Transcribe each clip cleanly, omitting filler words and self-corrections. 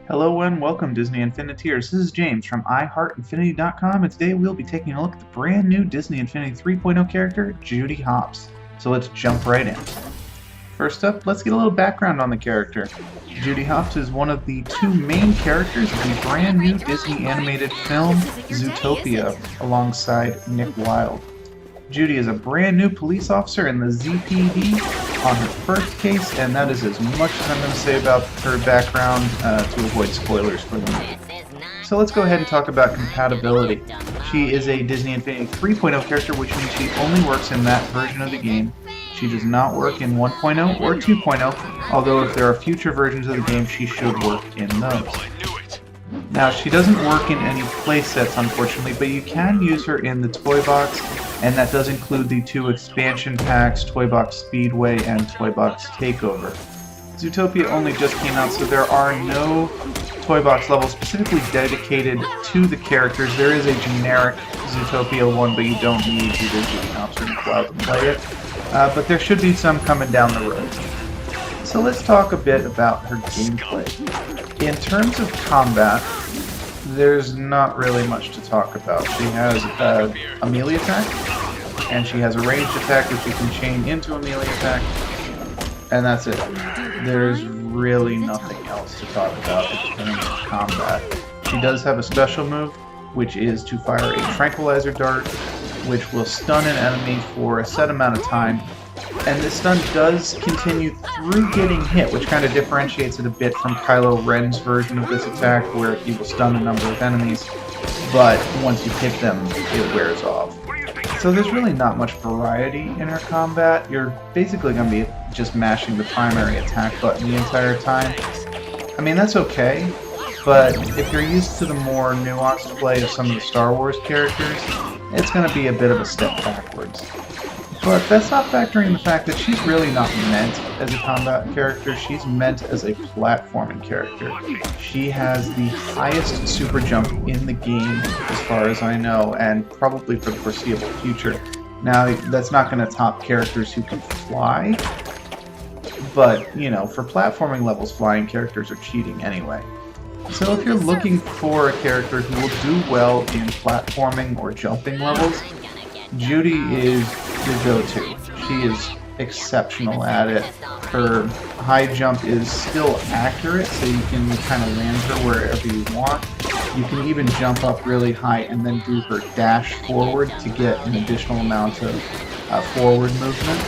Hello and welcome, Disney Infiniteers. This is James from iHeartInfinity.com, and today we'll be taking a look at the brand new Disney Infinity 3.0 character, Judy Hopps. So let's jump right in. First up, let's get a little background on the character. Judy Hopps is one of the two main characters of the brand new Disney animated film, Zootopia, alongside Nick Wilde. Judy is a brand new police officer in the ZPD on her first case, and that is as much as I'm going to say about her background to avoid spoilers for the movie. So let's go ahead and talk about compatibility. She is a Disney Infinity 3.0 character, which means she only works in that version of the game. She does not work in 1.0 or 2.0, although if there are future versions of the game, she should work in those. Now, she doesn't work in any playsets, unfortunately, but you can use her in the Toy Box, and that does include the two expansion packs, Toy Box Speedway and Toy Box Takeover. Zootopia only just came out, so there are no Toy Box levels specifically dedicated to the characters. There is a generic Zootopia one, but you don't need either Judy Hopps or Nick Wilde to play it. But there should be some coming down the road. So let's talk a bit about her gameplay. In terms of combat, there's not really much to talk about. She has a melee attack, and she has a ranged attack which you can chain into a melee attack, and that's it. There's really nothing else to talk about in terms of combat. She does have a special move, which is to fire a Tranquilizer Dart, which will stun an enemy for a set amount of time. And this stun does continue through getting hit, which kind of differentiates it a bit from Kylo Ren's version of this attack, where he will stun a number of enemies, but once you hit them, it wears off. So there's really not much variety in her combat. You're basically going to be just mashing the primary attack button the entire time. I mean, that's okay, but if you're used to the more nuanced play of some of the Star Wars characters, it's going to be a bit of a step backwards. But that's not factoring the fact that she's really not meant as a combat character. She's meant as a platforming character. She has the highest super jump in the game, as far as I know, and probably for the foreseeable future. Now, that's not going to top characters who can fly, but, you know, for platforming levels, flying characters are cheating anyway. So if you're looking for a character who will do well in platforming or jumping levels, Judy is your go-to. She is exceptional at it. Her high jump is still accurate, so you can kind of land her wherever you want. You can even jump up really high and then do her dash forward to get an additional amount of forward movement,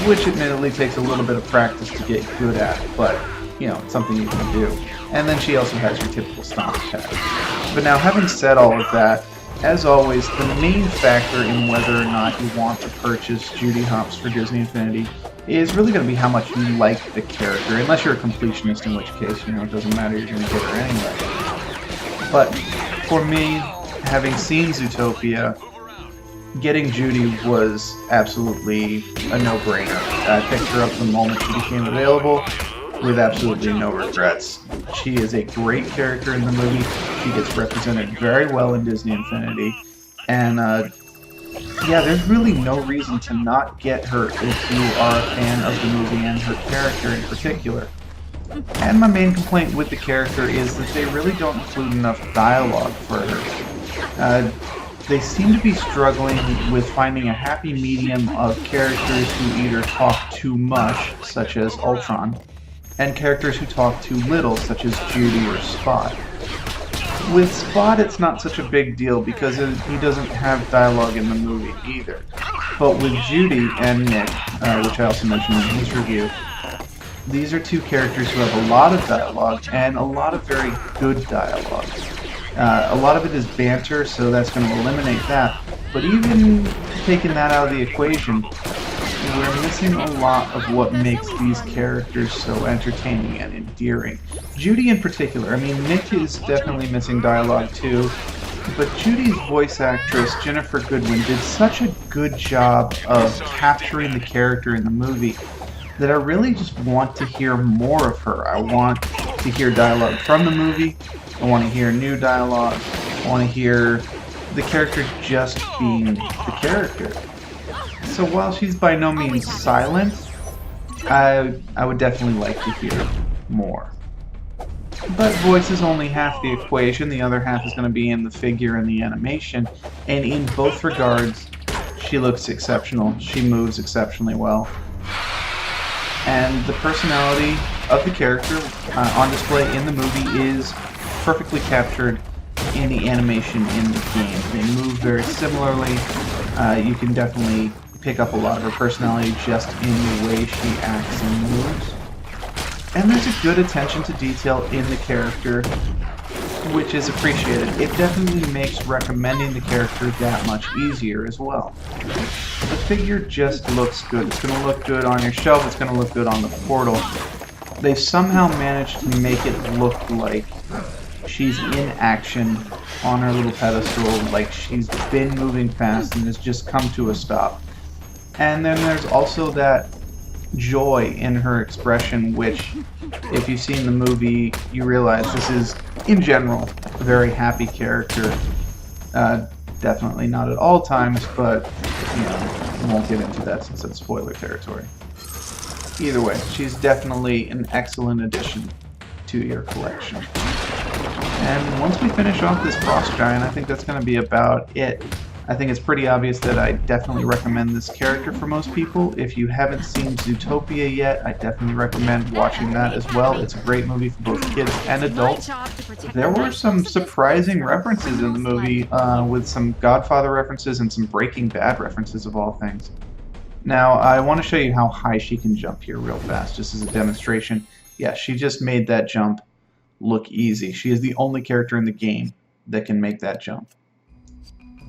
which admittedly takes a little bit of practice to get good at, but, you know, it's something you can do. And then she also has your typical stomp attack. But now, having said all of that, as always, the main factor in whether or not you want to purchase Judy Hopps for Disney Infinity is really going to be how much you like the character, unless you're a completionist, in which case, you know, it doesn't matter, you're going to get her anyway. But for me, having seen Zootopia, getting Judy was absolutely a no-brainer. I picked her up the moment she became available, with absolutely no regrets. She is a great character in the movie. She gets represented very well in Disney Infinity. And, yeah, there's really no reason to not get her if you are a fan of the movie and her character in particular. And my main complaint with the character is that they really don't include enough dialogue for her. They seem to be struggling with finding a happy medium of characters who either talk too much, such as Ultron, and characters who talk too little, such as Judy or Spot. With Spot, it's not such a big deal because he doesn't have dialogue in the movie either. But with Judy and Nick, which I also mentioned in his review, these are two characters who have a lot of dialogue and a lot of very good dialogue. A lot of it is banter, so that's going to eliminate that. But even taking that out of the equation, we're missing a lot of what makes these characters so entertaining and endearing. Judy in particular. I mean, Nick is definitely missing dialogue too, but Judy's voice actress, Jennifer Goodwin, did such a good job of capturing the character in the movie that I really just want to hear more of her. I want to hear dialogue from the movie. I want to hear new dialogue. I want to hear the character just being the character. So while she's by no means silent, I would definitely like to hear more. But voice is only half the equation. The other half is going to be in the figure and the animation. And in both regards, she looks exceptional. She moves exceptionally well. And the personality of the character on display in the movie is perfectly captured in the animation in the game. They move very similarly. You can definitely pick up a lot of her personality just in the way she acts and moves. And there's a good attention to detail in the character, which is appreciated. It definitely makes recommending the character that much easier as well. The figure just looks good. It's going to look good on your shelf. It's going to look good on the portal. They've somehow managed to make it look like she's in action on her little pedestal, like she's been moving fast and has just come to a stop. And then there's also that joy in her expression, which, if you've seen the movie, you realize this is, in general, a very happy character. Definitely not at all times, but, you know, we won't get into that since it's spoiler territory. Either way, she's definitely an excellent addition to your collection. And once we finish off this Frost Giant, I think that's going to be about it. I think it's pretty obvious that I definitely recommend this character for most people. If you haven't seen Zootopia yet, I definitely recommend watching that as well. It's a great movie for both kids and adults. There were some surprising references in the movie, with some Godfather references and some Breaking Bad references of all things. Now, I want to show you how high she can jump here real fast, just as a demonstration. Yeah, she just made that jump look easy. She is the only character in the game that can make that jump.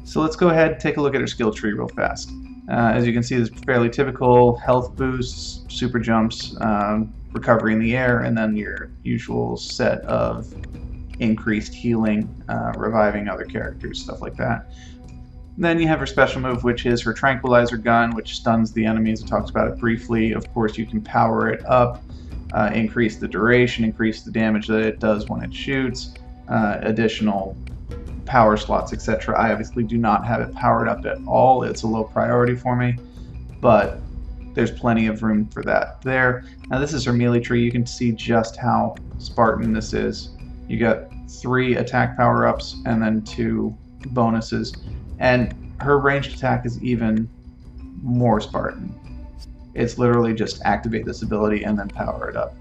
So let's go ahead and take a look at her skill tree real fast. As you can see, there's fairly typical health boosts, super jumps, recovery in the air, and then your usual set of increased healing, reviving other characters, stuff like that. Then you have her special move, which is her Tranquilizer Gun, which stuns the enemies. It talks about it briefly. Of course, you can power it up, increase the duration, increase the damage that it does when it shoots, additional power slots, etc. I obviously do not have it powered up at all. It's a low priority for me, but there's plenty of room for that there. Now this is her melee tree. You can see just how Spartan this is. You got 3 attack power-ups and then 2 bonuses, and her ranged attack is even more Spartan. It's literally just activate this ability and then power it up.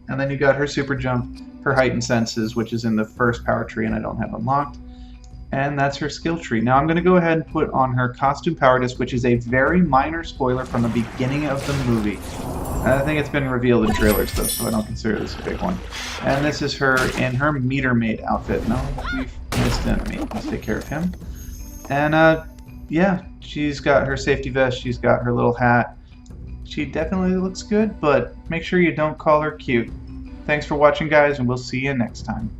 And then you got her super jump, her heightened senses, which is in the first power tree and I don't have unlocked. And that's her skill tree. Now I'm going to go ahead and put on her costume power disc, which is a very minor spoiler from the beginning of the movie. I think it's been revealed in trailers though, so I don't consider this a big one. And this is her in her meter maid outfit. No, we've missed an enemy. Let's take care of him. And yeah, she's got her safety vest, she's got her little hat. She definitely looks good, but make sure you don't call her cute. Thanks for watching, guys, and we'll see you next time.